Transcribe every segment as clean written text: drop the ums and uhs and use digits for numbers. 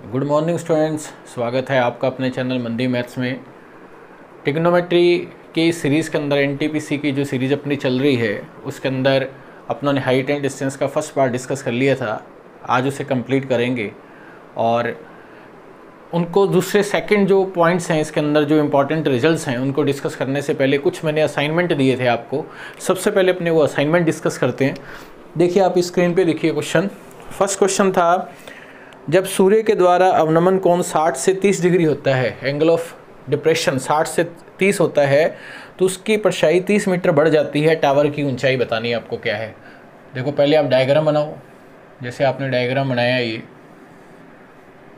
Good morning students, स्वागत है आपका अपने चैनल मंदी मैथ्स में। ट्रिग्नोमेट्री की सीरीज़ के अंदर एनटीपीसी की जो सीरीज़ अपनी चल रही है उसके अंदर अपनों ने हाइट एंड डिस्टेंस का फर्स्ट पार्ट डिस्कस कर लिया था। आज उसे कंप्लीट करेंगे और उनको दूसरे सेकंड जो पॉइंट्स हैं इसके अंदर जो इम्पॉर्टेंट रिजल्ट्स हैं उनको डिस्कस करने से पहले कुछ मैंने असाइनमेंट दिए थे आपको। सबसे पहले अपने वो असाइनमेंट डिस्कस करते हैं। देखिए आप स्क्रीन पे देखिए क्वेश्चन। फर्स्ट क्वेश्चन था, जब सूर्य के द्वारा अवनमन कोण 60 से 30 डिग्री होता है, एंगल ऑफ डिप्रेशन 60 से 30 होता है, तो उसकी परछाई 30 मीटर बढ़ जाती है। टावर की ऊंचाई बतानी है आपको क्या है। देखो पहले आप डायग्राम बनाओ। जैसे आपने डायग्राम बनाया ये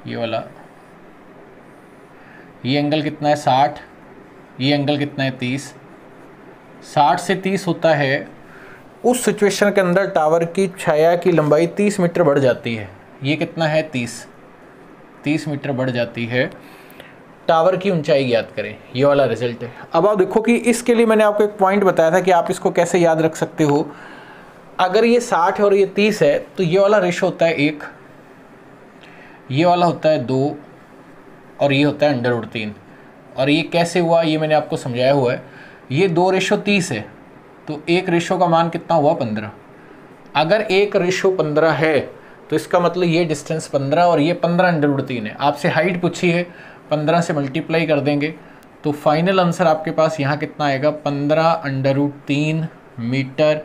वाला, ये एंगल कितना है 60, ये एंगल कितना है 30। 60 से 30 होता है, उस सिचुएशन के अंदर टावर की छाया की लंबाई 30 मीटर बढ़ जाती है। ये कितना है 30 मीटर बढ़ जाती है। टावर की ऊंचाई याद करें, ये वाला रिजल्ट है। अब आप देखो कि इसके लिए मैंने आपको एक पॉइंट बताया था कि आप इसको कैसे याद रख सकते हो। अगर ये 60 है और ये 30 है तो ये वाला रेशो होता है 1, ये वाला होता है 2 और ये होता है √3। और ये कैसे हुआ ये मैंने आपको समझाया हुआ है। ये 2:30 है तो 1 का मान कितना हुआ 15। अगर 1:15 है तो इसका मतलब ये डिस्टेंस 15 और ये 15 √3 है। आपसे हाइट पूछी है, 15 से मल्टीप्लाई कर देंगे तो फाइनल आंसर आपके पास यहाँ कितना आएगा 15 √3 मीटर।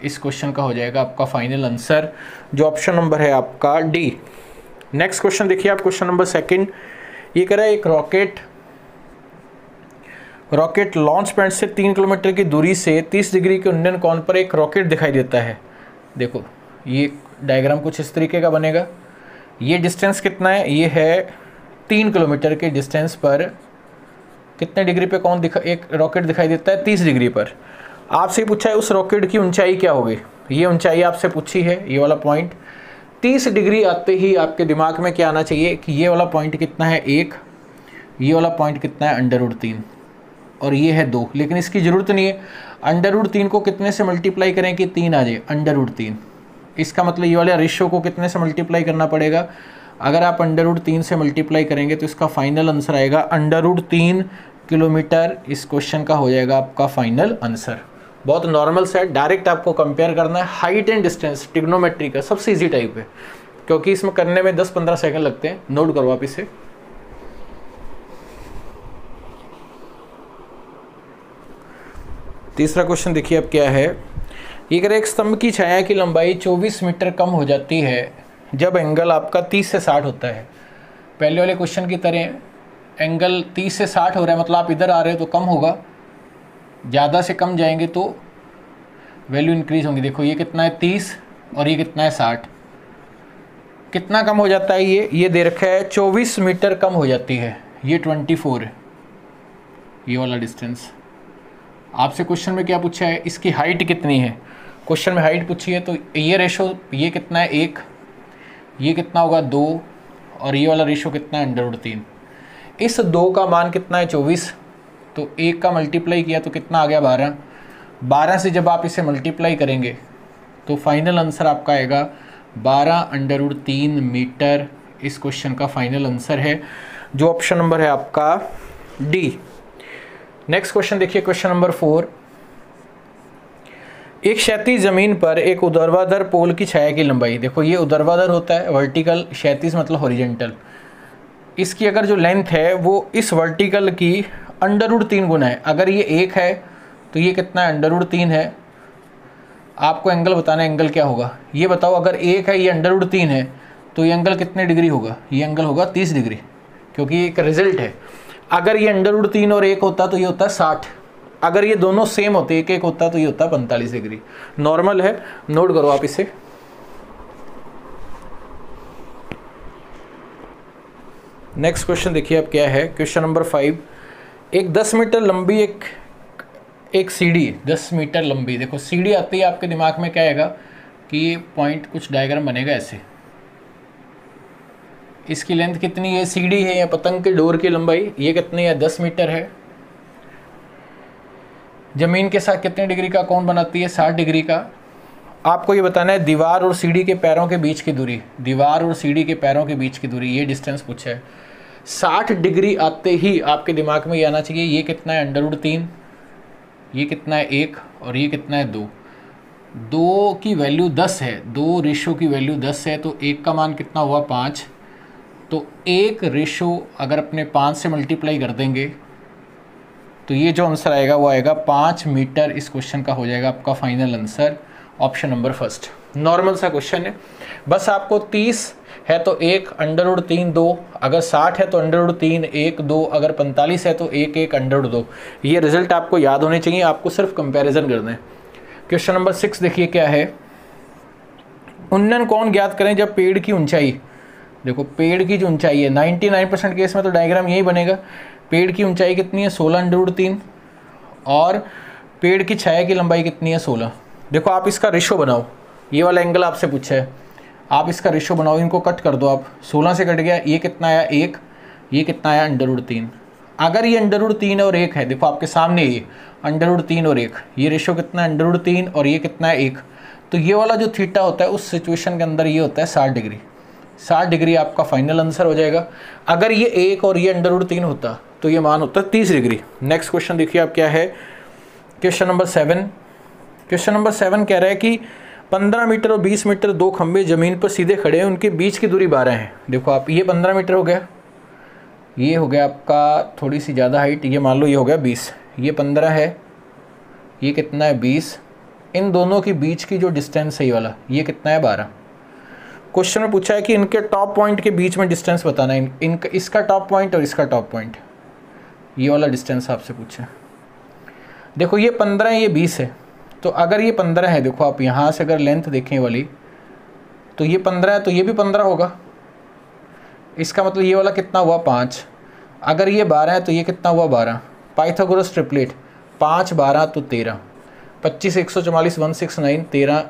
इस क्वेश्चन का हो जाएगा आपका फाइनल आंसर, जो ऑप्शन नंबर है आपका डी। नेक्स्ट क्वेश्चन देखिए आप, क्वेश्चन नंबर सेकंड। ये कह रहा है एक रॉकेट लॉन्च पैड से 3 किलोमीटर की दूरी से 30 डिग्री के उन्नयन कोण पर एक रॉकेट दिखाई देता है। देखो ये डायग्राम कुछ इस तरीके का बनेगा। ये डिस्टेंस कितना है, ये है 3 किलोमीटर के डिस्टेंस पर कितने डिग्री पे एक रॉकेट दिखाई देता है 30 डिग्री पर। आपसे पूछा है उस रॉकेट की ऊंचाई क्या होगी। ये ऊंचाई आपसे पूछी है, ये वाला पॉइंट। 30 डिग्री आते ही आपके दिमाग में क्या आना चाहिए कि ये वाला पॉइंट कितना है 1, ये वाला पॉइंट कितना है √3 और ये है 2। लेकिन इसकी ज़रूरत नहीं है। √3 को कितने से मल्टीप्लाई करें कि 3 आ जाए √3। इसका मतलब ये वाले रेशियो को कितने से मल्टीप्लाई करना पड़ेगा। अगर आप √3 से मल्टीप्लाई करेंगे तो इसका फाइनल आंसर आएगा √3 किलोमीटर। इस क्वेश्चन का हो जाएगा आपका फाइनल आंसर। बहुत नॉर्मल सा है, डायरेक्ट आपको कंपेयर करना है। हाइट एंड डिस्टेंस ट्रिग्नोमेट्री का सबसे ईजी टाइप है, क्योंकि इसमें करने में 10-15 सेकंड लगते हैं। नोट करो आप इसे। तीसरा क्वेश्चन देखिए अब क्या है। ये कह रहे एक स्तंभ की छाया की लंबाई 24 मीटर कम हो जाती है जब एंगल आपका 30 से 60 होता है। पहले वाले क्वेश्चन की तरह एंगल 30 से 60 हो रहा है, मतलब आप इधर आ रहे हो तो कम होगा, ज़्यादा से कम जाएंगे तो वैल्यू इंक्रीज होंगी। देखो ये कितना है 30 और ये कितना है 60। कितना कम हो जाता है ये दे रखा है 24 मीटर कम हो जाती है। ये 24 है ये वाला डिस्टेंस। आपसे क्वेश्चन में क्या पूछा है, इसकी हाइट कितनी है। क्वेश्चन में हाइट पूछी है तो ये रेशो, ये कितना है 1, ये कितना होगा 2 और ये वाला रेशो कितना है √3। इस 2 का मान कितना है 24, तो 1 का मल्टीप्लाई किया तो कितना आ गया 12। 12 से जब आप इसे मल्टीप्लाई करेंगे तो फाइनल आंसर आपका आएगा 12 √3 मीटर। इस क्वेश्चन का फाइनल आंसर है, जो ऑप्शन नंबर है आपका डी। नेक्स्ट क्वेश्चन देखिए, क्वेश्चन नंबर 4। एक क्षैतिज जमीन पर एक ऊर्ध्वाधर पोल की छाया की लंबाई, देखो ये ऊर्ध्वाधर होता है, वर्टिकल, क्षैतिज मतलब हॉरिजॉन्टल। इसकी अगर जो लेंथ है वो इस वर्टिकल की √3 गुना है। अगर ये 1 है तो ये कितना है √3 है। आपको एंगल बताना है, एंगल क्या होगा ये बताओ। अगर 1 है ये √3 है तो ये एंगल कितने डिग्री होगा, ये एंगल होगा 30 डिग्री, क्योंकि ये एक रिजल्ट है। अगर ये √3 और 1 होता तो ये होता है 60। अगर ये दोनों सेम होते, 1-1 होता तो ये होता 45 डिग्री। नॉर्मल है, नोट करो आप इसे। नेक्स्ट क्वेश्चन देखिए अब क्या है, क्वेश्चन नंबर 5। एक 10 मीटर लंबी एक सीढ़ी, 10 मीटर लंबी। देखो सीढ़ी आती है आपके दिमाग में क्या आएगा कि ये पॉइंट कुछ डायग्राम बनेगा ऐसे। इसकी लेंथ कितनी है, सीढ़ी है या पतंग के डोर की लंबाई, ये कितनी है 10 मीटर है। ज़मीन के साथ कितने डिग्री का कोण बनाती है 60 डिग्री का। आपको ये बताना है दीवार और सीढ़ी के पैरों के बीच की दूरी, दीवार और सीढ़ी के पैरों के बीच की दूरी, ये डिस्टेंस पूछा है। 60 डिग्री आते ही आपके दिमाग में ये आना चाहिए, ये कितना है √3, ये कितना है 1 और ये कितना है 2। 2 की वैल्यू 10 है, 2 रेशो की वैल्यू 10 है, तो 1 का मान कितना हुआ 5। तो 1 रेशो अगर अपने 5 से मल्टीप्लाई कर देंगे तो ये जो आंसर आएगा वो आएगा 5 मीटर। इस क्वेश्चन का हो जाएगा आपका final answer option number first. Normal सा क्वेश्चन है, बस आपको 30 है तो 1 √3 2, अगर 60 है तो √3 1 2, अगर 45 है तो 1 1 √2। ये रिजल्ट आपको याद होने चाहिए, आपको सिर्फ कंपैरिजन करना है। क्वेश्चन नंबर 6 देखिए क्या है, उन्नन कोण ज्ञात करें जब पेड़ की ऊंचाई, देखो पेड़ की जो ऊंचाई है 99% केस में तो डायग्राम यही बनेगा। पेड़ की ऊंचाई कितनी है 16 √3 और पेड़ की छाया की लंबाई कितनी है 16। देखो आप इसका रेशो बनाओ, ये वाला एंगल आपसे पूछा है, आप इसका रेशो बनाओ, इनको कट कर दो आप, 16 से कट गया, ये कितना आया 1, ये कितना आया √3। अगर ये √3 और 1 है, देखो आपके सामने ये √3 और 1, ये रेशो कितना है √3 और ये कितना है 1, तो ये वाला जो थीटा होता है उस सिचुएशन के अंदर ये होता है 60 डिग्री। 60 डिग्री आपका फाइनल आंसर हो जाएगा। अगर ये 1 और ये √3 होता तो ये मान होता है 30 डिग्री। नेक्स्ट क्वेश्चन देखिए आप क्या है, क्वेश्चन नंबर 7। क्वेश्चन नंबर 7 कह रहा है कि 15 मीटर और 20 मीटर 2 खंबे ज़मीन पर सीधे खड़े हैं, उनके बीच की दूरी 12 है। देखो आप, ये 15 मीटर हो गया, ये हो गया आपका थोड़ी सी ज़्यादा हाइट, ये मान लो ये हो गया 20, ये 15 है, ये कितना है 20, इन दोनों के बीच की जो डिस्टेंस है ये वाला, ये कितना है 12। क्वेश्चन में पूछा है कि इनके टॉप पॉइंट के बीच में डिस्टेंस बताना है, इनका इसका टॉप पॉइंट और इसका टॉप पॉइंट, ये वाला डिस्टेंस आपसे पूछा है। देखो ये 15 है, ये 20 है, तो अगर ये 15 है, देखो आप यहाँ से अगर लेंथ देखें वाली, तो ये 15 है तो ये भी 15 होगा, इसका मतलब ये वाला कितना हुआ 5। अगर ये 12 है तो ये कितना हुआ 12। पाइथागोरस ट्रिपलेट 5 12 तो 13, 25 144 169 13।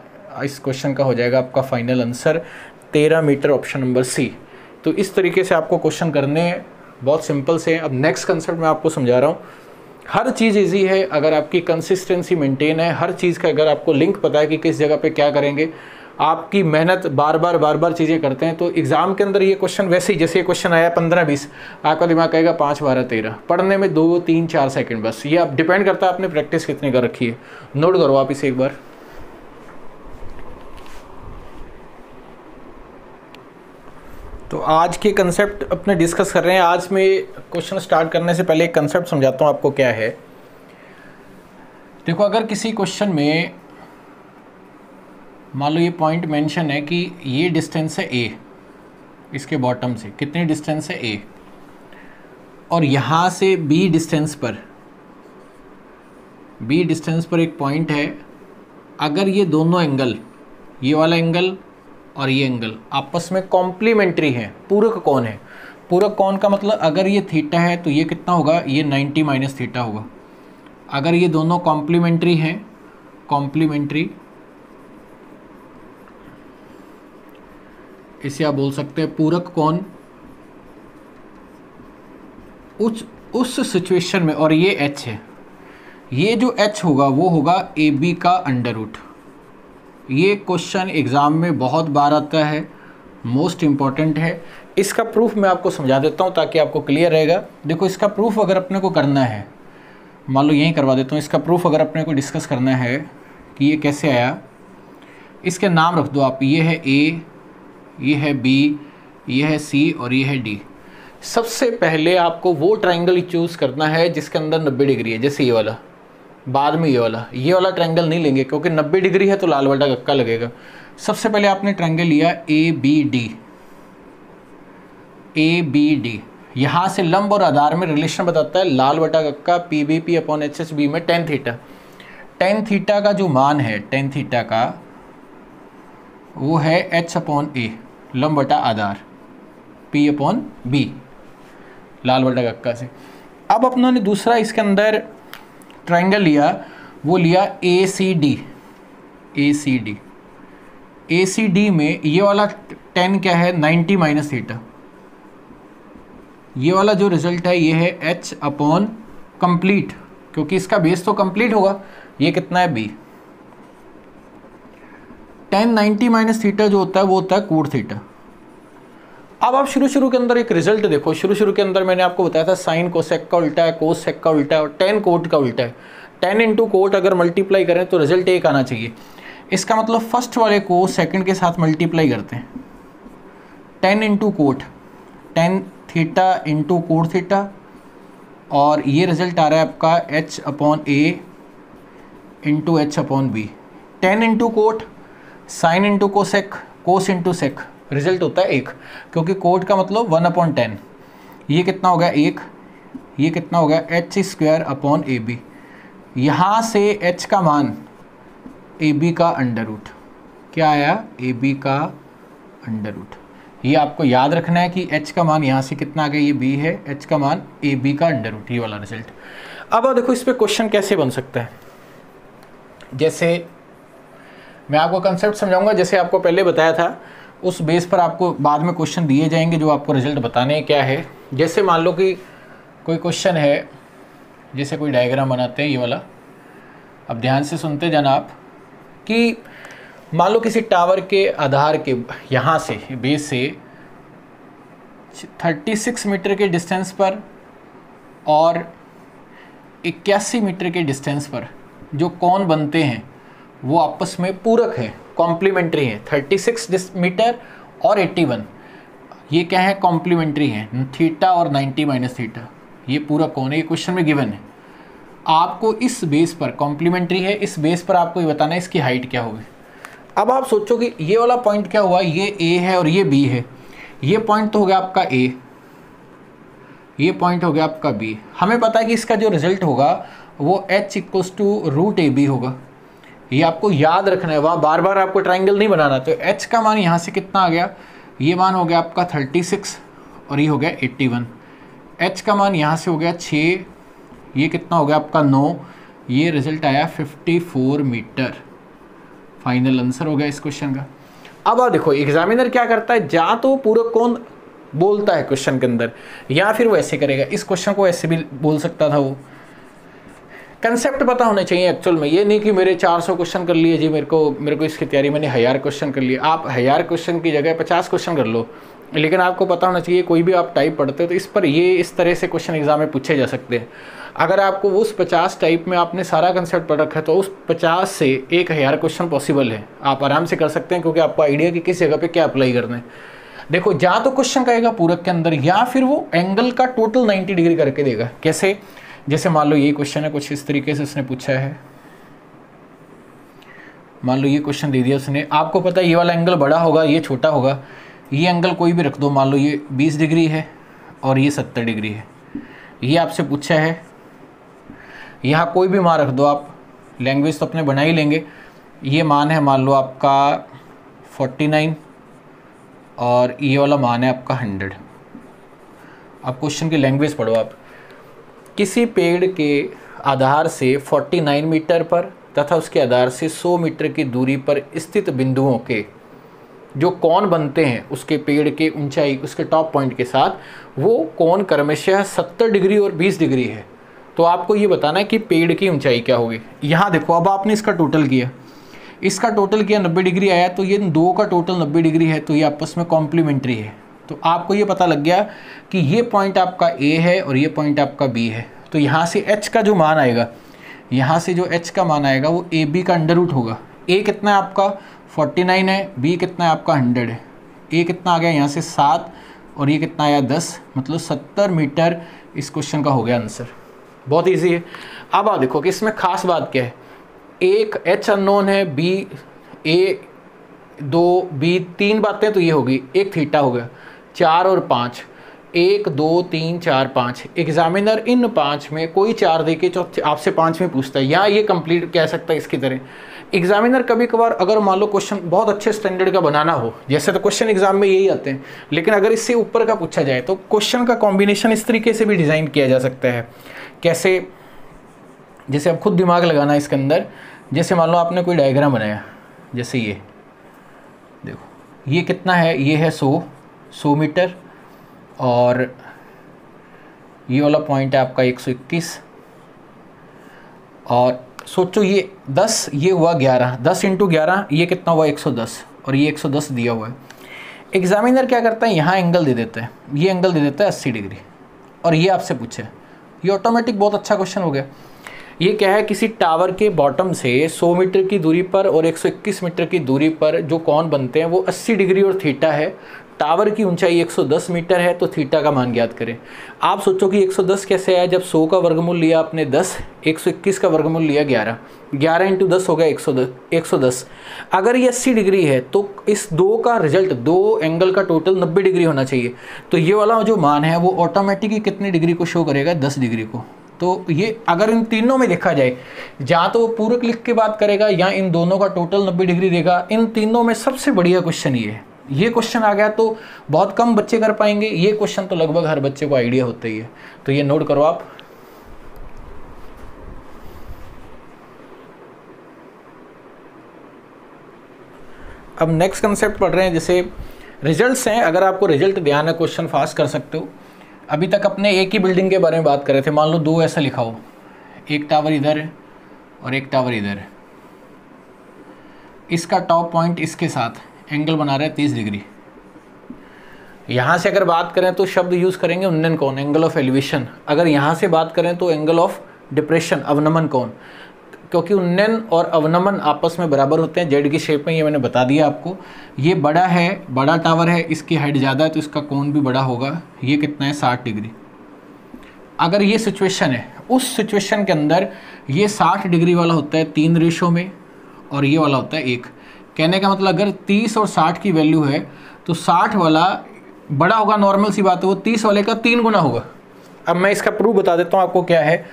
इस क्वेश्चन का हो जाएगा आपका final answer 13 metre, option number C. तो इस तरीके से आपको क्वेश्चन करने बहुत सिंपल से। अब नेक्स्ट कंसेप्ट मैं आपको समझा रहा हूँ। हर चीज़ इजी है अगर आपकी कंसिस्टेंसी मेंटेन है, हर चीज़ का अगर आपको लिंक पता है कि किस जगह पे क्या करेंगे, आपकी मेहनत बार बार चीज़ें करते हैं, तो एग्ज़ाम के अंदर ये क्वेश्चन वैसे ही, जैसे ये क्वेश्चन आया 15-20, आपका दिमाग कहेगा 5 12 13, पढ़ने में 2 3 4 सेकंड बस। ये आप डिपेंड करता है आपने प्रैक्टिस कितनी कर रखी है। नोट करो आप इसे एक बार। तो आज के कंसेप्ट अपने डिस्कस कर रहे हैं। आज में क्वेश्चन स्टार्ट करने से पहले एक कंसेप्ट समझाता हूँ आपको क्या है। देखो अगर किसी क्वेश्चन में मान लो ये पॉइंट मेंशन है कि ये डिस्टेंस है ए, इसके बॉटम से कितनी डिस्टेंस है ए, और यहाँ से बी डिस्टेंस पर एक पॉइंट है। अगर ये दोनों एंगल, ये वाला एंगल और ये एंगल आपस में कॉम्प्लीमेंट्री है, पूरक कोण है। पूरक कोण का मतलब अगर ये थीटा है तो ये कितना होगा, ये 90 माइनस थीटा होगा। अगर ये दोनों कॉम्प्लीमेंट्री हैं, कॉम्प्लीमेंट्री, इसे आप बोल सकते हैं पूरक कोण, उस सिचुएशन में, और ये एच है, ये जो एच होगा वो होगा ए बी का अंडर रूट। ये क्वेश्चन एग्ज़ाम में बहुत बार आता है, मोस्ट इम्पॉर्टेंट है। इसका प्रूफ मैं आपको समझा देता हूँ ताकि आपको क्लियर रहेगा। देखो इसका प्रूफ अगर अपने को करना है, मान लो यहीं करवा देता हूँ। इसका प्रूफ अगर अपने को डिस्कस करना है कि ये कैसे आया, इसके नाम रख दो आप, ये है ए, ये है बी, ये है सी और ये है डी। सबसे पहले आपको वो ट्राइंगल चूज़ करना है जिसके अंदर 90 डिग्री है, जैसे ये वाला। बाद में ये वाला ट्रायंगल नहीं लेंगे क्योंकि 90 डिग्री है तो लाल बटा कक्का लगेगा। सबसे पहले आपने ट्रायंगल लिया ए बी डी। यहाँ से लंब और आधार में रिलेशन बताता है लाल बटा कक्का P B P upon H H B में टेन थीटा। टेन थीटा का जो मान है, टेन थीटा का वो है एच अपॉन ए, लंब बटा आधार, पी अपॉन बी, लाल बटा कक्का से। अब अपनों ने दूसरा इसके अंदर ट्रायंगल लिया, वो लिया ए सी डी में ये वाला 10 क्या है 90 माइनस थीटा। ये वाला जो रिजल्ट है ये है h अपॉन कंप्लीट, क्योंकि इसका बेस तो कंप्लीट होगा। ये कितना है b। tan 90 माइनस थीटा जो होता है वो होता है कोट थीटा। अब आप शुरू के अंदर एक रिजल्ट देखो, शुरू के अंदर मैंने आपको बताया था साइन कोसेक का उल्टा है, कोसेक का उल्टा है और tan कोट का उल्टा है। tan इंटू कोट अगर मल्टीप्लाई करें तो रिजल्ट एक आना चाहिए। इसका मतलब फर्स्ट वाले को सेकंड के साथ मल्टीप्लाई करते हैं, tan into cot, tan theta into cot theta, और ये रिजल्ट आ रहा है आपका h upon A into H upon B. tan into cot, sine into cosec, cos into sec, result होता है 1, क्योंकि कोट का मतलब 1/10। ये कितना हो गया 1, ये कितना हो गया H square upon A B. यहाँ से h का मान ए बी का अंडर रूट, क्या आया ए बी का अंडर रूट। ये आपको याद रखना है कि h का मान यहाँ से कितना आ गया, ये b है, h का मान ए बी का अंडर रूट, ये वाला रिजल्ट। अब देखो इस पे क्वेश्चन कैसे बन सकता है। जैसे मैं आपको कंसेप्ट समझाऊंगा, जैसे आपको पहले बताया था उस बेस पर आपको बाद में क्वेश्चन दिए जाएंगे जो आपको रिजल्ट बताने क्या है। जैसे मान लो कि कोई क्वेश्चन है, जैसे कोई डायग्राम बनाते हैं ये वाला, अब ध्यान से सुनते जाना आप, कि मान लो किसी टावर के आधार के यहाँ से बेस से 36 मीटर के डिस्टेंस पर और 81 मीटर के डिस्टेंस पर जो कोण बनते हैं वो आपस में पूरक है, कॉम्प्लीमेंट्री है। 36 मीटर और 81 ये क्या है, कॉम्प्लीमेंट्री है, थीटा और 90 माइनस थीटा, ये पूरा कोण है, ये क्वेश्चन में गिवन है। आपको इस बेस पर कॉम्प्लीमेंट्री है, इस बेस पर आपको ये बताना है इसकी हाइट क्या होगी। अब आप सोचो कि ये वाला पॉइंट क्या हुआ, ये ए है और ये बी है, ये पॉइंट तो हो गया आपका ए, ये पॉइंट हो गया आपका बी। हमें पता है कि इसका जो रिजल्ट होगा वो h equals to root A B होगा, ये आपको याद रखना है, वहाँ बार बार आपको ट्राइंगल नहीं बनाना। तो h का मान यहाँ से कितना आ गया, ये मान हो गया आपका 36 और ये हो गया 81। h का मान यहाँ से हो गया 6, ये कितना हो गया आपका 9, ये रिजल्ट आया 54 मीटर। फाइनल आंसर हो गया इस क्वेश्चन का। अब आप देखो एग्जामिनर क्या करता है, या तो पूरक कोण बोलता है क्वेश्चन के अंदर, या फिर वो ऐसे करेगा। इस क्वेश्चन को ऐसे भी बोल सकता था वो। कंसेप्ट पता होना चाहिए एक्चुअल में, ये नहीं कि मेरे 400 क्वेश्चन कर लिए जी, मेरे को इसकी तैयारी मैंने 1000 क्वेश्चन कर लिए। आप 1000 क्वेश्चन की जगह 50 क्वेश्चन कर लो, लेकिन आपको पता होना चाहिए कोई भी आप टाइप पढ़ते हो तो इस पर ये इस तरह से क्वेश्चन एग्जाम में पूछे जा सकते हैं। अगर आपको उस 50 टाइप में आपने सारा कंसेप्ट पढ़ रखा है तो उस 50 से 1000 क्वेश्चन पॉसिबल है, आप आराम से कर सकते हैं, क्योंकि आपको आइडिया कि किस जगह पे क्या अप्लाई करना है। देखो या तो क्वेश्चन कहेगा पूरक के अंदर, या फिर वो एंगल का टोटल 90 डिग्री करके देगा। कैसे, जैसे मान लो ये क्वेश्चन है, कुछ इस तरीके से उसने पूछा है। मान लो ये क्वेश्चन दे दिया उसने, आपको पता है ये वाला एंगल बड़ा होगा, ये छोटा होगा, ये एंगल कोई भी रख दो, मान लो ये 20 डिग्री है और ये 70 डिग्री है, ये आपसे पूछा है। यहाँ कोई भी मान रख दो आप, लैंग्वेज तो अपने बना ही लेंगे। ये मान है मान लो आपका 49 और ये वाला मान है आपका 100। अब क्वेश्चन की लैंग्वेज पढ़ो आप। किसी पेड़ के आधार से 49 मीटर पर तथा उसके आधार से 100 मीटर की दूरी पर स्थित बिंदुओं के जो कोण बनते हैं उसके पेड़ के ऊंचाई, उसके टॉप पॉइंट के साथ, वो कोण क्रमशः 70 डिग्री और 20 डिग्री है। तो आपको ये बताना है कि पेड़ की ऊंचाई क्या होगी। यहाँ देखो, अब आपने इसका टोटल किया, इसका टोटल किया 90 डिग्री आया, तो ये दो का टोटल 90 डिग्री है, तो ये आपस में कॉम्प्लीमेंट्री है। तो आपको ये पता लग गया कि ये पॉइंट आपका ए है और ये पॉइंट आपका बी है। तो यहाँ से h का जो मान आएगा, यहाँ से जो h का मान आएगा वो ए बी का अंडर रूट होगा। a कितना है आपका 49 है, b कितना है आपका 100 है, a कितना आ गया यहाँ से 7 और ये कितना आया 10, मतलब 70 मीटर इस क्वेश्चन का हो गया आंसर। बहुत ईजी है। अब आप देखो कि इसमें खास बात क्या है, एक h अननोन है, b a 2 b 3 बातें तो ये होगी, एक थीटा हो गया, 4 और 5, 1 2 3 4 5। एग्जामिनर इन 5 में कोई 4 दे के आपसे 5 में पूछता है, या ये कंप्लीट कह सकता है इसकी तरह। एग्जामिनर कभी कभार अगर मान लो क्वेश्चन बहुत अच्छे स्टैंडर्ड का बनाना हो, जैसे तो क्वेश्चन एग्जाम में यही आते हैं, लेकिन अगर इससे ऊपर का पूछा जाए तो क्वेश्चन का कॉम्बिनेशन इस तरीके से भी डिज़ाइन किया जा सकता है। कैसे, जैसे अब खुद दिमाग लगाना इसके अंदर। जैसे मान लो आपने कोई डायग्राम बनाया, जैसे ये देखो, ये कितना है, ये है 100 मीटर और ये वाला पॉइंट है आपका 121 और सोचो ये 10, ये हुआ 11, 10 इंटू 11 ये कितना हुआ 110, और ये 110 दिया हुआ है। एग्जामिनर क्या करता है, यहाँ एंगल दे देता है, ये एंगल दे देता है 80 डिग्री, और ये आपसे पूछे, ये ऑटोमेटिक बहुत अच्छा क्वेश्चन हो गया। ये क्या है, किसी टावर के बॉटम से 100 मीटर की दूरी पर और 121 मीटर की दूरी पर जो कोण बनते हैं वो 80 डिग्री और थीटा है। टावर की ऊंचाई 110 मीटर है, तो थीटा का मान ज्ञात करें। आप सोचो कि 110 कैसे आया, जब 100 का वर्गमूल लिया आपने 10, 121 का वर्गमूल लिया 11, 11 इंटू 10 हो गया 110। अगर ये 80 डिग्री है तो इस दो का रिजल्ट, दो एंगल का टोटल 90 डिग्री होना चाहिए। तो ये वाला जो मान है वो ऑटोमेटिकली कितनी डिग्री को शो करेगा, 10 डिग्री को। तो ये अगर इन तीनों में देखा जाए, या तो वो पूरक लिख के बात करेगा या इन दोनों का टोटल 90 डिग्री देगा। इन तीनों में सबसे बढ़िया क्वेश्चन ये है। ये क्वेश्चन आ गया तो बहुत कम बच्चे कर पाएंगे, ये क्वेश्चन तो लगभग हर बच्चे को आइडिया होता ही है। तो ये नोट करो आप। अब नेक्स्ट कंसेप्ट पढ़ रहे हैं, जैसे रिजल्ट्स हैं। अगर आपको रिजल्ट ध्यान है, क्वेश्चन फास्ट कर सकते हो। अभी तक अपने एक ही बिल्डिंग के बारे में बात कर रहे थे। मान लो दो ऐसा लिखा हो, एक टावर इधर है और एक टावर इधर है। इसका टॉप पॉइंट इसके साथ एंगल बना रहा है 30 डिग्री। यहाँ से अगर बात करें तो शब्द यूज़ करेंगे उन्नयन कोण, एंगल ऑफ एलिवेशन। अगर यहाँ से बात करें तो एंगल ऑफ डिप्रेशन, अवनमन कोण, क्योंकि उन्नयन और अवनमन आपस में बराबर होते हैं जेड की शेप में। ये मैंने बता दिया आपको। ये बड़ा है, बड़ा टावर है, इसकी हाइट ज़्यादा है तो इसका कोण भी बड़ा होगा। ये कितना है, 60 डिग्री। अगर ये सिचुएशन है, उस सिचुएशन के अंदर ये 60 डिग्री वाला होता है 3 रेशो में और ये वाला होता है 1। कहने का मतलब अगर 30 और 60 की वैल्यू है तो 60 वाला बड़ा होगा, नॉर्मल सी बात है, वो 30 वाले का 3 गुना होगा। अब मैं इसका प्रूफ बता देता हूँ आपको क्या है,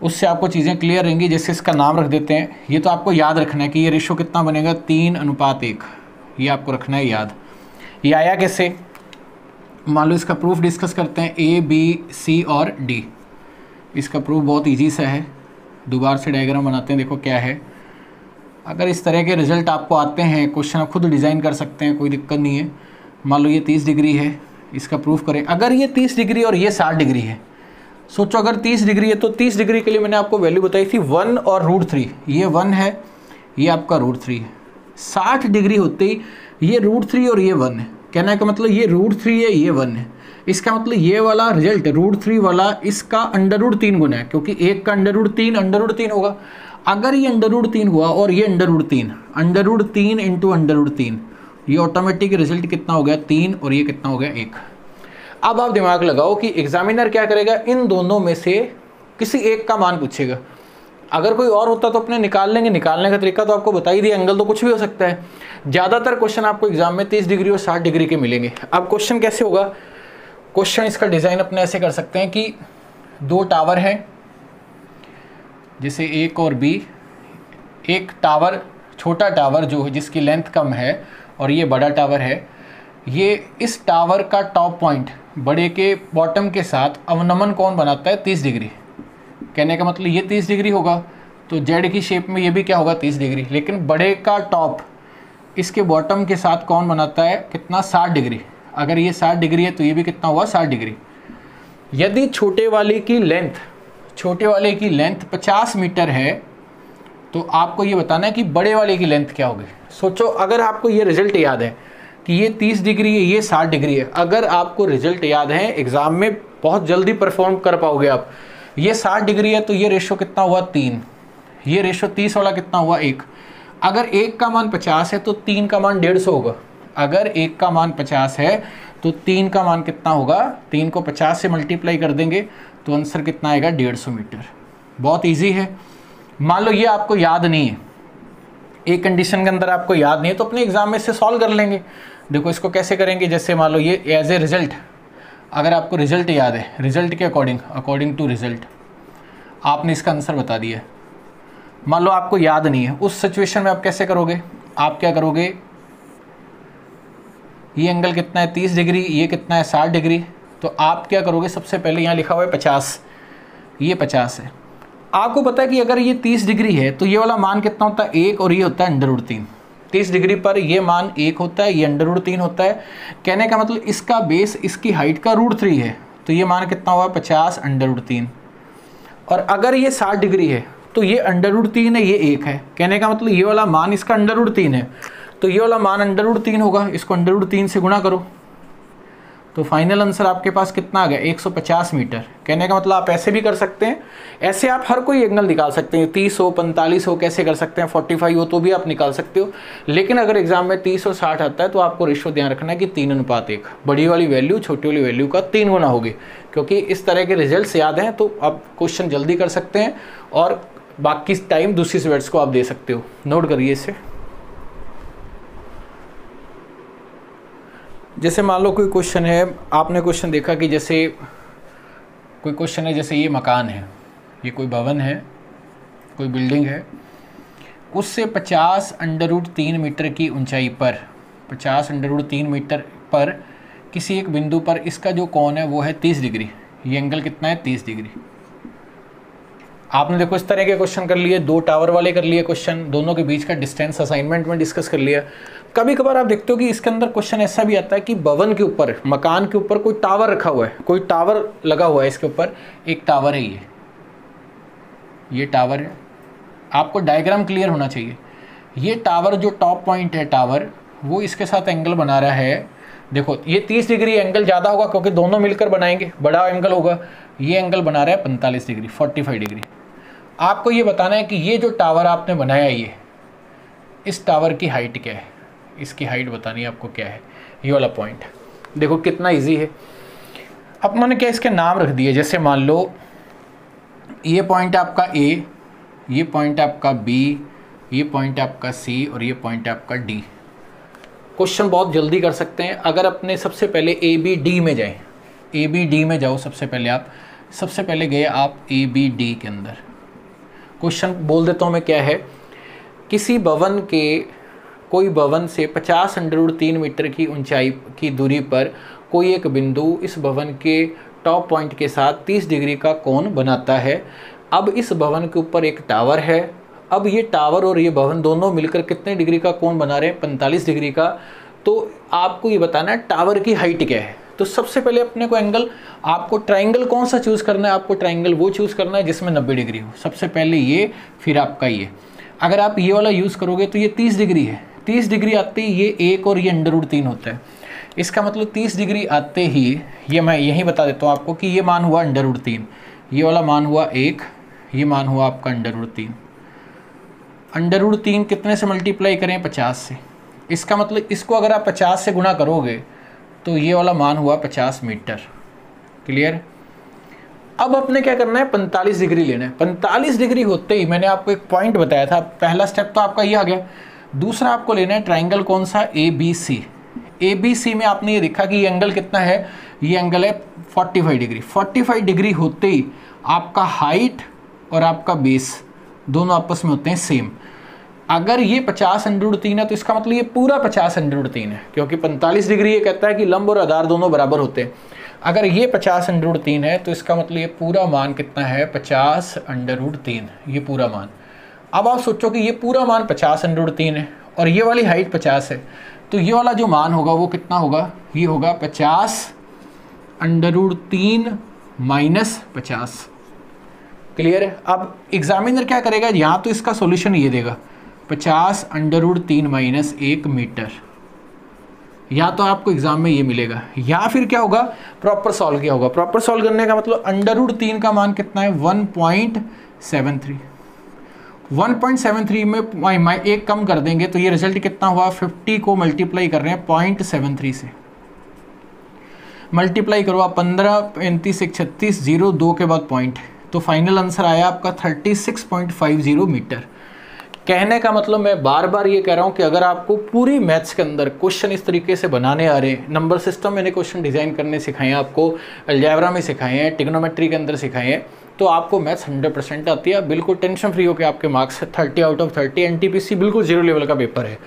उससे आपको चीज़ें क्लियर रहेंगी। जैसे इसका नाम रख देते हैं, ये तो आपको याद रखना है कि ये रेशो कितना बनेगा, 3:1। ये आपको रखना है याद। ये आया कैसे, मान लो इसका प्रूफ डिस्कस करते हैं, A, B, C और D। इसका प्रूफ बहुत ईजी सा है, दोबारा से डायग्राम बनाते हैं। देखो क्या है, अगर इस तरह के रिजल्ट आपको आते हैं, क्वेश्चन आप खुद डिज़ाइन कर सकते हैं, कोई दिक्कत नहीं है। मान लो ये 30 डिग्री है, इसका प्रूफ करें। अगर ये 30 डिग्री और ये 60 डिग्री है, सोचो अगर 30 डिग्री है तो 30 डिग्री के लिए मैंने आपको वैल्यू बताई थी 1 और √3। ये 1 है, ये आपका √3 है। 60 डिग्री होते ही ये √3 और ये 1 है। कहने का मतलब ये √3 है, ये 1 है। इसका मतलब ये वाला रिजल्ट √3 वाला इसका √3 गुना है, क्योंकि एक का √3 होगा। अगर ये √3 हुआ और ये √3 इंटू √3, ये ऑटोमेटिक रिजल्ट कितना हो गया, 3, और ये कितना हो गया, 1। अब आप दिमाग लगाओ कि एग्जामिनर क्या करेगा, इन दोनों में से किसी एक का मान पूछेगा। अगर कोई और होता तो अपने निकाल लेंगे, निकालने का तरीका तो आपको बता ही दिया, एंगल तो कुछ भी हो सकता है। ज़्यादातर क्वेश्चन आपको एग्जाम में 30 डिग्री और 60 डिग्री के मिलेंगे। अब क्वेश्चन कैसे होगा, क्वेश्चन इसका डिज़ाइन अपने ऐसे कर सकते हैं कि दो टावर हैं, जैसे एक और B। एक टावर, छोटा टावर जो है जिसकी लेंथ कम है, और ये बड़ा टावर है। ये इस टावर का टॉप पॉइंट बड़े के बॉटम के साथ अवनमन कोण बनाता है 30 डिग्री। कहने का मतलब ये 30 डिग्री होगा, तो जेड की शेप में ये भी क्या होगा, 30 डिग्री। लेकिन बड़े का टॉप इसके बॉटम के साथ कौन बनाता है, कितना, 60 डिग्री। अगर ये 60 डिग्री है तो ये भी कितना हुआ, 60 डिग्री। यदि छोटे वाले की लेंथ 50 मीटर है तो आपको ये बताना है कि बड़े वाले की लेंथ क्या होगी। सोचो अगर आपको ये रिजल्ट याद है कि ये 30 डिग्री है, ये 60 डिग्री है, अगर आपको रिजल्ट याद है एग्जाम में बहुत जल्दी परफॉर्म कर पाओगे आप। ये 60 डिग्री है तो ये रेशो कितना हुआ, 3। ये रेशो 30 वाला कितना हुआ, 1। अगर 1 का मान 50 है तो 3 का मान 150 होगा। अगर 1 का मान 50 है तो 3 का मान कितना होगा, 3 को 50 से मल्टीप्लाई कर देंगे तो आंसर कितना आएगा, 150 मीटर। बहुत ईजी है। मान लो ये आपको याद नहीं है, एक कंडीशन के अंदर आपको याद नहीं है तो अपने एग्जाम में से सॉल्व कर लेंगे। देखो इसको कैसे करेंगे, जैसे मान लो ये एज ए रिजल्ट, अगर आपको रिजल्ट याद है, रिजल्ट के अकॉर्डिंग टू रिजल्ट आपने इसका आंसर बता दिया। मान लो आपको याद नहीं है, उस सिचुएशन में आप कैसे करोगे, आप क्या करोगे, ये एंगल कितना है, 30 डिग्री, ये कितना है, 60 डिग्री। तो आप क्या करोगे, सबसे पहले यहाँ लिखा हुआ है 50, ये 50 है। आपको पता है कि अगर ये 30 डिग्री है तो ये वाला मान कितना होता है, 1, और ये होता है √3। 30 डिग्री पर ये मान 1 होता है, ये √3 होता है। कहने का मतलब इसका बेस इसकी हाइट का √3 है, तो ये मान कितना हुआ, 50 √3। और अगर ये 60 डिग्री है तो ये √3 है, ये 1 है। कहने का मतलब ये वाला मान इसका √3 है, तो ये वाला मान √3 होगा, इसको √3 से गुणा करो तो फाइनल आंसर आपके पास कितना आ गया 150 मीटर। कहने का मतलब आप ऐसे भी कर सकते हैं, ऐसे आप हर कोई एंगल निकाल सकते हैं, 30 हो 45 हो कैसे कर सकते हैं, 45 हो तो भी आप निकाल सकते हो। लेकिन अगर एग्जाम में 30 और 60 आता है तो आपको रेशो ध्यान रखना है कि 3:1, बड़ी वाली वैल्यू छोटी वाली वैल्यू का 3 गुना होगी। क्योंकि इस तरह के रिजल्ट याद हैं तो आप क्वेश्चन जल्दी कर सकते हैं और बाकी टाइम दूसरी स्वेट्स को आप दे सकते हो। नोट करिए इसे। जैसे मान लो कोई क्वेश्चन है, आपने क्वेश्चन देखा कि जैसे कोई क्वेश्चन है, जैसे ये मकान है, ये कोई भवन है, कोई बिल्डिंग है, उससे 50√3 मीटर की ऊंचाई पर 50√3 मीटर पर किसी एक बिंदु पर इसका जो कोण है वो है 30 डिग्री। ये एंगल कितना है 30 डिग्री। आपने देखो इस तरह के क्वेश्चन कर लिए, 2 टावर वाले कर लिए क्वेश्चन, दोनों के बीच का डिस्टेंस असाइनमेंट में डिस्कस कर लिया। कभी कभार आप देखते हो कि इसके अंदर क्वेश्चन ऐसा भी आता है कि भवन के ऊपर, मकान के ऊपर कोई टावर रखा हुआ है, कोई टावर लगा हुआ है, इसके ऊपर एक टावर है, ये टावर है। आपको डायग्राम क्लियर होना चाहिए। ये टावर जो टॉप पॉइंट है टावर, वो इसके साथ एंगल बना रहा है। देखो ये 30 डिग्री एंगल ज़्यादा होगा क्योंकि दोनों मिलकर बनाएंगे, बड़ा एंगल होगा। ये एंगल बना रहा है 45 डिग्री, 45 डिग्री। आपको ये बताना है कि ये जो टावर आपने बनाया, ये इस टावर की हाइट क्या है, इसकी हाइट बतानी है आपको क्या है, ये वाला पॉइंट। देखो कितना इजी है। अब मैंने क्या इसके नाम रख दिए, जैसे मान लो ये पॉइंट है आपका ए, ये पॉइंट है आपका बी, ये पॉइंट है आपका सी और ये पॉइंट है आपका डी। क्वेश्चन बहुत जल्दी कर सकते हैं अगर अपने सबसे पहले ए बी डी में जाएं। ए बी डी में जाओ, सबसे पहले गए आप ए बी डी के अंदर। क्वेश्चन बोल देता हूँ मैं क्या है। किसी भवन के, कोई भवन से 50√3 मीटर की ऊंचाई की दूरी पर कोई एक बिंदु इस भवन के टॉप पॉइंट के साथ 30 डिग्री का कोण बनाता है। अब इस भवन के ऊपर एक टावर है। अब ये टावर और ये भवन दोनों मिलकर कितने डिग्री का कोण बना रहे हैं, 45 डिग्री का। तो आपको ये बताना है टावर की हाइट क्या है। तो सबसे पहले अपने को एंगल, आपको ट्राइंगल कौन सा चूज़ करना है, आपको ट्राइंगल वो चूज़ करना है जिसमें 90 डिग्री हो। सबसे पहले ये, फिर आपका ये। अगर आप ये वाला यूज़ करोगे तो ये 30 डिग्री है। 30 डिग्री आते ही ये 1 और ये √3 होता है। इसका मतलब 30 डिग्री आते ही ये, मैं यही बता देता हूँ आपको कि ये मान हुआ √3, ये वाला मान हुआ 1, ये मान हुआ आपका √3। √3 कितने से मल्टीप्लाई करें, 50 से। इसका मतलब इसको अगर आप 50 से गुणा करोगे तो ये वाला मान हुआ 50 मीटर। क्लियर। अब अपने क्या करना है, 45 डिग्री लेना है। 45 डिग्री होते ही मैंने आपको एक पॉइंट बताया था, पहला स्टेप तो आपका ये आ गया। दूसरा आपको लेना है ट्राइंगल कौन सा, A B C. A B C में आपने ये देखा कि ये एंगल कितना है, ये एंगल है 45 डिग्री। 45 डिग्री होते ही आपका हाइट और आपका बेस दोनों आपस में होते हैं सेम। अगर ये 50√3 है तो इसका मतलब ये पूरा 50√3 है, क्योंकि 45 डिग्री ये कहता है कि लंब और आधार दोनों बराबर होते हैं। अगर ये 50√3 है तो इसका मतलब ये पूरा मान कितना है, 50√3, ये पूरा मान। अब आप सोचो कि ये पूरा मान 50√3 है और ये वाली हाइट 50 है, तो ये वाला जो मान होगा वो कितना होगा, ये होगा 50√3 माइनस 50। क्लियर है। अब एग्जामिनर क्या करेगा, यहाँ तो इसका सॉल्यूशन ये देगा 50√3 माइनस 1 मीटर, या तो आपको एग्जाम में ये मिलेगा, या फिर क्या होगा, प्रॉपर सॉल्व किया होगा। प्रॉपर सॉल्व करने का मतलब √3 का मान कितना है, 1.73। 1.73 में एक कम कर देंगे तो ये रिजल्ट कितना हुआ, 50 को मल्टीप्लाई कर रहे हैं 0.73 से। मल्टीप्लाई करो आप, 15, 35, 1, 36, 0, 2 के बाद पॉइंट, तो फाइनल आंसर आया आपका 36.50 मीटर। कहने का मतलब मैं बार बार ये कह रहा हूँ कि अगर आपको पूरी मैथ्स के अंदर क्वेश्चन इस तरीके से बनाने आ रहे हैं, नंबर सिस्टम मैंने क्वेश्चन डिज़ाइन करने सिखाए हैं आपको, अलजेब्रा में सिखाए हैं, ट्रिग्नोमेट्री के अंदर सिखाए हैं, तो आपको मैथ्स 100% आती है। बिल्कुल टेंशन फ्री होकर आपके मार्क्स 30 आउट ऑफ 30। एनटीपीसी बिल्कुल 0 लेवल का पेपर है।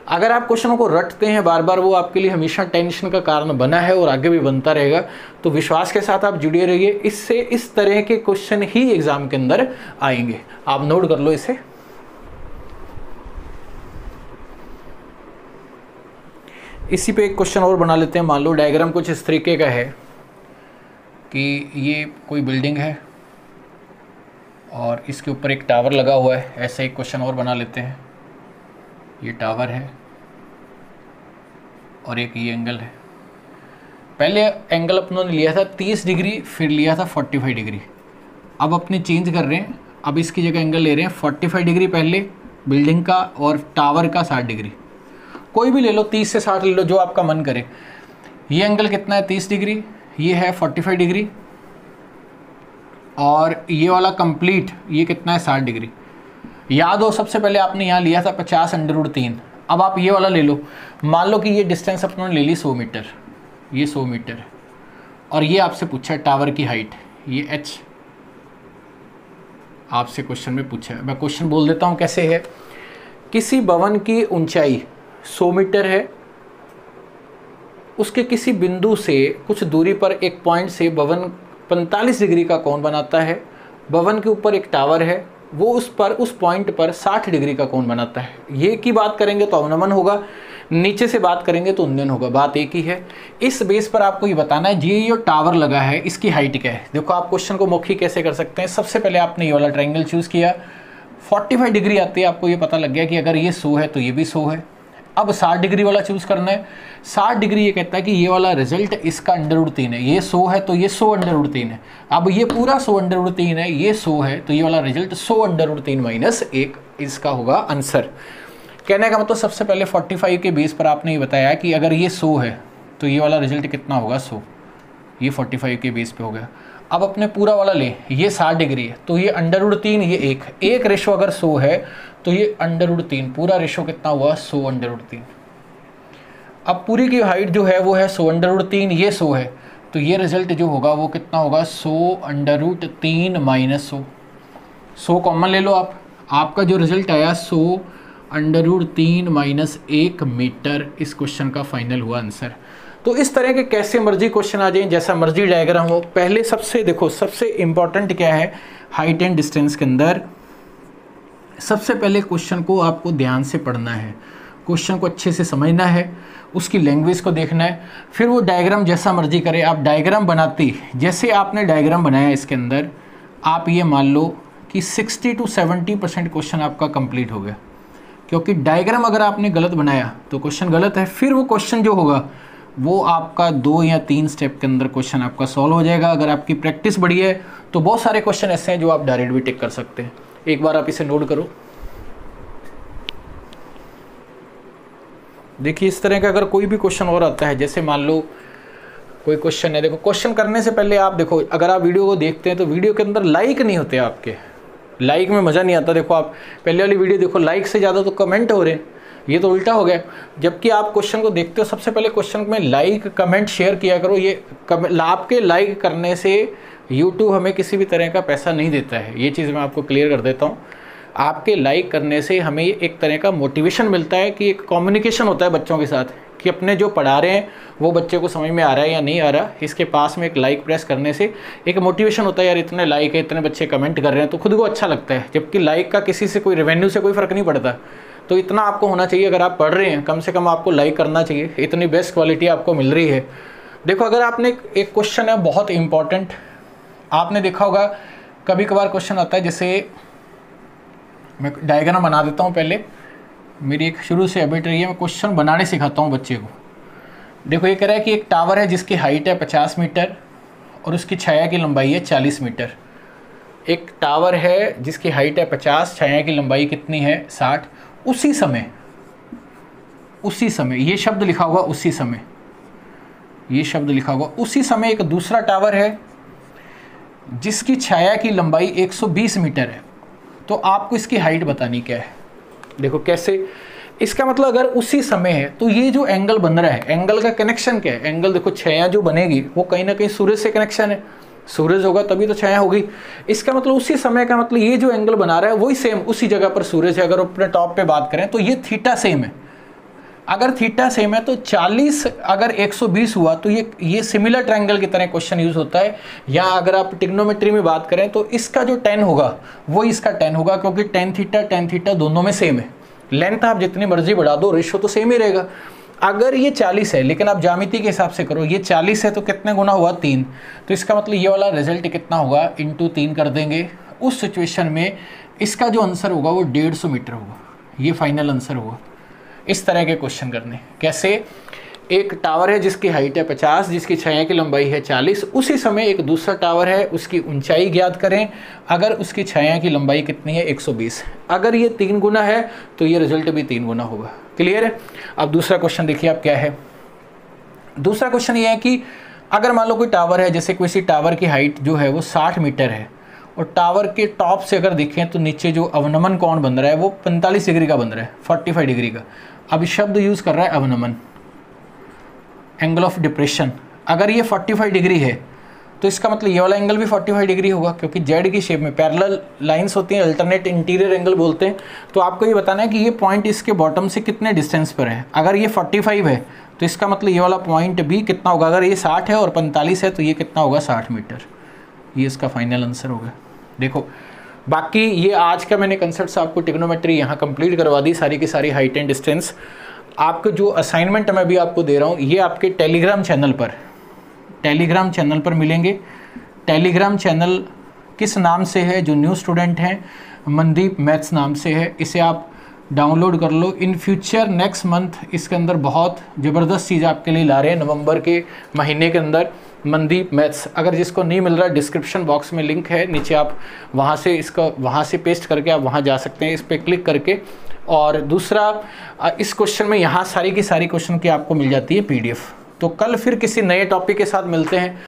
अगर आप क्वेश्चनों को रटते हैं बार बार, वो आपके लिए हमेशा टेंशन का कारण बना है और आगे भी बनता रहेगा। तो विश्वास के साथ आप जुड़े रहिए, इससे इस तरह के क्वेश्चन ही एग्जाम के अंदर आएंगे। आप नोट कर लो इसे। इसी पे एक क्वेश्चन और बना लेते हैं। मान लो डायग्राम कुछ इस तरीके का है कि ये कोई बिल्डिंग है और इसके ऊपर एक टावर लगा हुआ है। ऐसा एक क्वेश्चन और बना लेते हैं। ये टावर है और एक ये एंगल है। पहले एंगल अपनों ने लिया था 30 डिग्री, फिर लिया था 45 डिग्री। अब अपने चेंज कर रहे हैं, अब इसकी जगह एंगल ले रहे हैं 45 डिग्री पहले बिल्डिंग का और टावर का 60 डिग्री। कोई भी ले लो, 30 से 60 ले लो, जो आपका मन करे। ये एंगल कितना है 30 डिग्री, ये है 45 डिग्री, और ये वाला कंप्लीट ये कितना है 60 डिग्री। याद हो सबसे पहले आपने यहाँ लिया था 50√3। अब आप ये वाला ले लो, मान लो कि ये डिस्टेंस अपनों ने ले ली 100 मीटर, ये 100 मीटर है, और ये आपसे पूछा है टावर की हाइट, ये h आपसे क्वेश्चन में पूछा है। मैं क्वेश्चन बोल देता हूँ कैसे है। किसी भवन की ऊंचाई 100 मीटर है, उसके किसी बिंदु से कुछ दूरी पर एक पॉइंट से भवन 45 डिग्री का कोण बनाता है। भवन के ऊपर एक टावर है, वो उस पॉइंट पर 60 डिग्री का कोण बनाता है। ये की बात करेंगे तो अवनमन होगा, नीचे से बात करेंगे तो उन्नयन होगा, बात एक ही है। इस बेस पर आपको ये बताना है ये जो टावर लगा है इसकी हाइट क्या है। देखो आप क्वेश्चन को मौखिक कैसे कर सकते हैं। सबसे पहले आपने ये वाला ट्रायंगल चूज़ किया, 45 डिग्री आती है, आपको ये पता लग गया कि अगर ये 100 है तो ये भी 100 है। अब 60 डिग्री वाला चूज़ करना है। 60 डिग्री ये कहता है कि ये वाला रिजल्ट इसका √3 है, ये 100 है तो ये 100√3 है। अब ये पूरा 100√3 है, ये 100 है, तो ये वाला रिजल्ट 100√3 - 1 इसका होगा आंसर। कहने का मतलब सबसे पहले 45 के बेस पर आपने ये बताया कि अगर ये 100 है तो ये वाला रिजल्ट कितना होगा 100, ये 45 के बेस पे हो गया। अब अपने पूरा वाला ले, ये 60 डिग्री है तो ये √3, ये एक रेशो अगर 100 है तो ये √3, पूरा रेशो कितना हुआ 100√3। अब पूरी की हाइट जो है वो है 100√3, ये 100 है तो ये रिजल्ट जो होगा वो कितना होगा 100√3 - 100। 100 कॉमन ले लो आप, आपका जो रिजल्ट आया 100√3 - 1 मीटर इस क्वेश्चन का फाइनल हुआ आंसर। तो इस तरह के कैसे मर्जी क्वेश्चन आ जाए, जैसा मर्जी डायग्राम हो। पहले सबसे देखो सबसे इंपॉर्टेंट क्या है हाइट एंड डिस्टेंस के अंदर, सबसे पहले क्वेश्चन को आपको ध्यान से पढ़ना है, क्वेश्चन को अच्छे से समझना है, उसकी लैंग्वेज को देखना है, फिर वो डायग्राम जैसा मर्जी करे। आप डायग्राम बनाती, जैसे आपने डायग्राम बनाया इसके अंदर, आप ये मान लो कि 60 to 70% क्वेश्चन आपका कंप्लीट हो गया, क्योंकि डायग्राम अगर आपने गलत बनाया तो क्वेश्चन गलत है। फिर वो क्वेश्चन जो होगा वो आपका 2 या 3 स्टेप के अंदर क्वेश्चन आपका सॉल्व हो जाएगा। अगर आपकी प्रैक्टिस बढ़ी है तो बहुत सारे क्वेश्चन ऐसे हैं जो आप डायरेक्ट भी टिक कर सकते हैं। एक बार आप इसे नोट करो। देखिए इस तरह का अगर कोई भी क्वेश्चन और आता है, जैसे मान लो कोई क्वेश्चन है, देखो क्वेश्चन करने से पहले आप देखो, अगर आप वीडियो को देखते हैं तो वीडियो के अंदर लाइक नहीं होते आपके, लाइक में मज़ा नहीं आता। देखो आप पहले वाली वीडियो देखो, लाइक से ज़्यादा तो कमेंट हो रहे हैं, ये तो उल्टा हो गया। जबकि आप क्वेश्चन को देखते हो सबसे पहले क्वेश्चन में लाइक कमेंट शेयर किया करो। ये आपके लाइक करने से यूट्यूब हमें किसी भी तरह का पैसा नहीं देता है, ये चीज़ मैं आपको क्लियर कर देता हूँ। आपके लाइक करने से हमें एक तरह का मोटिवेशन मिलता है कि एक कम्युनिकेशन होता है बच्चों के साथ कि अपने जो पढ़ा रहे हैं वो बच्चे को समझ में आ रहा है या नहीं आ रहा। इसके पास में एक लाइक प्रेस करने से एक मोटिवेशन होता है, यार इतने लाइक है, इतने बच्चे कमेंट कर रहे हैं, तो खुद को अच्छा लगता है। जबकि लाइक का किसी से कोई रेवेन्यू से कोई फ़र्क नहीं पड़ता, तो इतना आपको होना चाहिए। अगर आप पढ़ रहे हैं कम से कम आपको लाइक करना चाहिए, इतनी बेस्ट क्वालिटी आपको मिल रही है। देखो अगर आपने एक क्वेश्चन है बहुत इंपॉर्टेंट, आपने देखा होगा कभी कभार क्वेश्चन आता है, जैसे मैं डायग्राम बना देता हूँ। पहले मेरी एक शुरू से हैबिट रही है, मैं क्वेश्चन बनाने सिखाता हूँ बच्चे को। देखो ये कह रहा है कि एक टावर है जिसकी हाइट है 50 मीटर और उसकी छाया की लंबाई है 40 मीटर। एक टावर है जिसकी हाइट है 50, छाया की लंबाई कितनी है 60। उसी समय ये शब्द लिखा होगा, उसी समय ये शब्द लिखा होगा। उसी समय एक दूसरा टावर है जिसकी छाया की लंबाई 120 मीटर है, तो आपको इसकी हाइट बतानी क्या है। देखो कैसे, इसका मतलब अगर उसी समय है तो ये जो एंगल बन रहा है, एंगल का कनेक्शन क्या है। एंगल देखो छाया जो बनेगी वो कहीं ना कहीं सूरज से कनेक्शन है, सूरज होगा तभी तो छाया होगी। इसका मतलब उसी समय का मतलब ये जो एंगल बना रहा है वही सेम उसी जगह पर सूरज है। अगर अपने टॉप पे बात करें तो ये थीटा सेम है। अगर थीटा सेम है तो 40 अगर 120 हुआ तो ये सिमिलर ट्रायंगल की तरह क्वेश्चन यूज होता है। या अगर आप ट्रिग्नोमेट्री में बात करें तो इसका जो tan होगा वो इसका tan होगा, क्योंकि tan थीटा दोनों में सेम है। लेंथ आप जितनी मर्जी बढ़ा दो रेशो तो सेम ही रहेगा। अगर ये 40 है, लेकिन आप ज्यामिति के हिसाब से करो, ये 40 है तो कितने गुना हुआ 3, तो इसका मतलब ये वाला रिजल्ट कितना होगा इंटू 3 कर देंगे उस सिचुएशन में इसका जो आंसर होगा वो 150 मीटर होगा, ये फाइनल आंसर होगा। इस तरह के क्वेश्चन करने। कैसे? एक टावर है जिसकी हाइट है 50, जिसकी छाया की लंबाई है 40, उसी समय एक दूसरा टावर है, उसकी ऊंचाई ज्ञात करें, अगर उसकी छाया की लंबाई कितनी है 120। अगर ये 3 गुना है तो ये रिजल्ट भी 3 गुना होगा। क्लियर है? अब दूसरा क्वेश्चन देखिए आप क्या है। दूसरा क्वेश्चन ये है कि अगर मान लो कोई टावर है, जैसे किसी टावर की हाइट जो है वो 60 मीटर है, और टावर के टॉप से अगर देखें तो नीचे जो अवनमन कोण बन रहा है वो 45 डिग्री का बन रहा है, 45 डिग्री का। अब शब्द यूज़ कर रहा है अवनमन, एंगल ऑफ डिप्रेशन। अगर ये 45 डिग्री है तो इसका मतलब ये वाला एंगल भी 45 डिग्री होगा, क्योंकि जेड की शेप में पैरेलल लाइंस होती हैं, अल्टरनेट इंटीरियर एंगल बोलते हैं। तो आपको ये बताना है कि ये पॉइंट इसके बॉटम से कितने डिस्टेंस पर है। अगर ये 45 है तो इसका मतलब ये वाला पॉइंट भी कितना होगा, अगर ये 60 है और 45 है तो ये कितना होगा, 60 मीटर। ये इसका फाइनल आंसर होगा। देखो बाकी ये आज का मैंने कंसेप्ट आपको ट्रिग्नोमेट्री यहाँ कंप्लीट करवा दी, सारी की सारी हाइट एंड डिस्टेंस। आपको जो असाइनमेंट मैं भी आपको दे रहा हूँ ये आपके टेलीग्राम चैनल पर मिलेंगे। टेलीग्राम चैनल किस नाम से है? जो न्यू स्टूडेंट हैं मनदीप मैथ्स नाम से है, इसे आप डाउनलोड कर लो। इन फ्यूचर नेक्स्ट मंथ इसके अंदर बहुत ज़बरदस्त चीज़ आपके लिए ला रहे हैं। नवंबर के महीने के अंदर मनदीप मैथ्स, अगर जिसको नहीं मिल रहा डिस्क्रिप्शन बॉक्स में लिंक है नीचे, आप वहाँ से पेस्ट करके आप वहाँ जा सकते हैं, इस पर क्लिक करके। और दूसरा इस क्वेश्चन में यहाँ सारी की सारी क्वेश्चन की आपको मिल जाती है PDF। तो कल फिर किसी नए टॉपिक के साथ मिलते हैं।